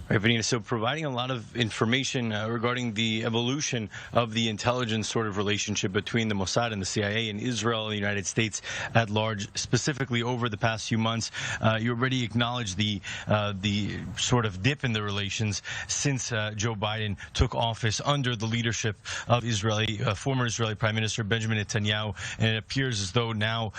Right, Vanina. So providing a lot of information regarding the evolution of the intelligence sort of relationship between the Mossad and the CIA and Israel and the United States at large, specifically over the past few months. You already acknowledged the sort of dip in the relations since Joe Biden took office under the leadership of former Israeli Prime Minister Benjamin Netanyahu, and it appears as though now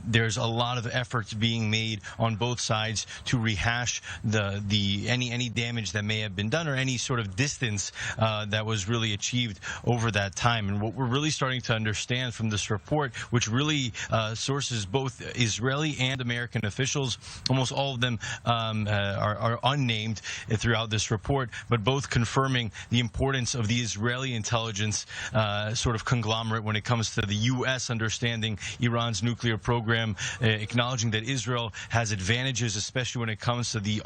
there's a lot of efforts being made on both sides to rehash any damage that may have been done or any sort of distance that was really achieved over that time. And what we're really starting to understand from this report, which really sources both Israeli and American officials, almost all of them are unnamed throughout this report, but both confirming the importance of the Israeli intelligence sort of conglomerate when it comes to the U.S. understanding Iran's nuclear program, acknowledging that Israel has advantages, especially when it comes to the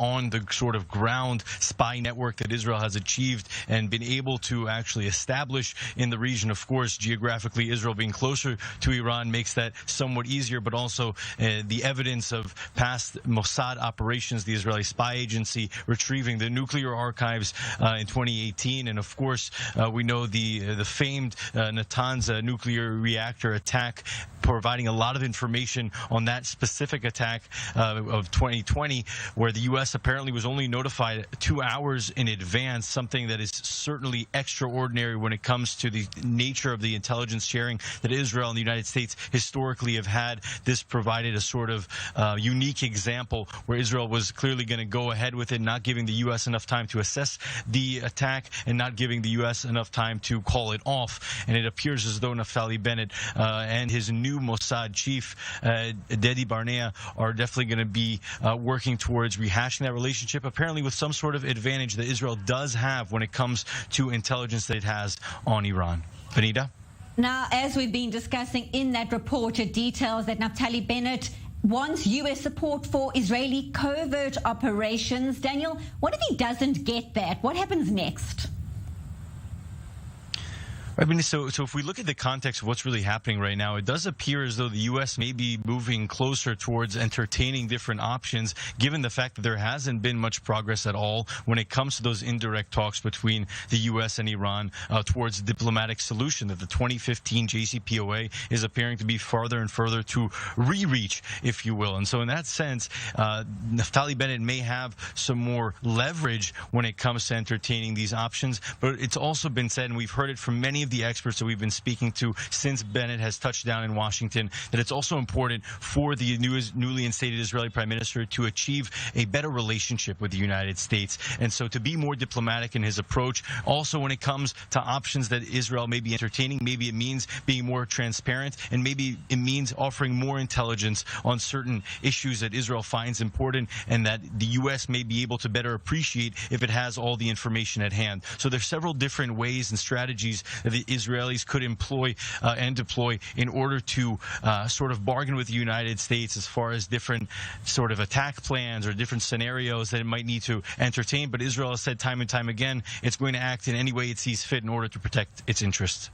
sort of ground spy network that Israel has achieved and been able to actually establish in the region. Of course, geographically, Israel being closer to Iran makes that somewhat easier, but also the evidence of past Mossad operations, the Israeli spy agency retrieving the nuclear archives in 2018. And of course, we know the famed Natanz nuclear reactor attack, providing a lot of information on that specific attack of 2020, where the U.S. apparently was only notified 2 hours in advance, something that is certainly extraordinary when it comes to the nature of the intelligence sharing that Israel and the United States historically have had. This provided a sort of unique example where Israel was clearly going to go ahead with it, not giving the U.S. enough time to assess the attack and not giving the U.S. enough time to call it off. And it appears as though Naftali Bennett and his new Mossad chief, Dedi Barnea, are definitely going to be working towards rehashing that relationship, apparently with some sort of advantage that Israel does have when it comes to intelligence that it has on Iran. Benita? Now, as we've been discussing in that report, it details that Naftali Bennett wants U.S. support for Israeli covert operations. Daniel, what if he doesn't get that? What happens next? I mean, so if we look at the context of what's really happening right now, it does appear as though the U.S. may be moving closer towards entertaining different options, given the fact that there hasn't been much progress at all when it comes to those indirect talks between the U.S. and Iran towards a diplomatic solution, that the 2015 JCPOA is appearing to be farther and further to re-reach, if you will. And so in that sense, Naftali Bennett may have some more leverage when it comes to entertaining these options. But it's also been said, and we've heard it from many of the experts that we've been speaking to since Bennett has touched down in Washington, that it's also important for the newly instated Israeli Prime Minister to achieve a better relationship with the United States. And so to be more diplomatic in his approach. Also, when it comes to options that Israel may be entertaining, maybe it means being more transparent, and maybe it means offering more intelligence on certain issues that Israel finds important and that the U.S. may be able to better appreciate if it has all the information at hand. So there's several different ways and strategies that the Israelis could employ and deploy in order to sort of bargain with the United States as far as different sort of attack plans or different scenarios that it might need to entertain. But Israel has said time and time again it's going to act in any way it sees fit in order to protect its interests.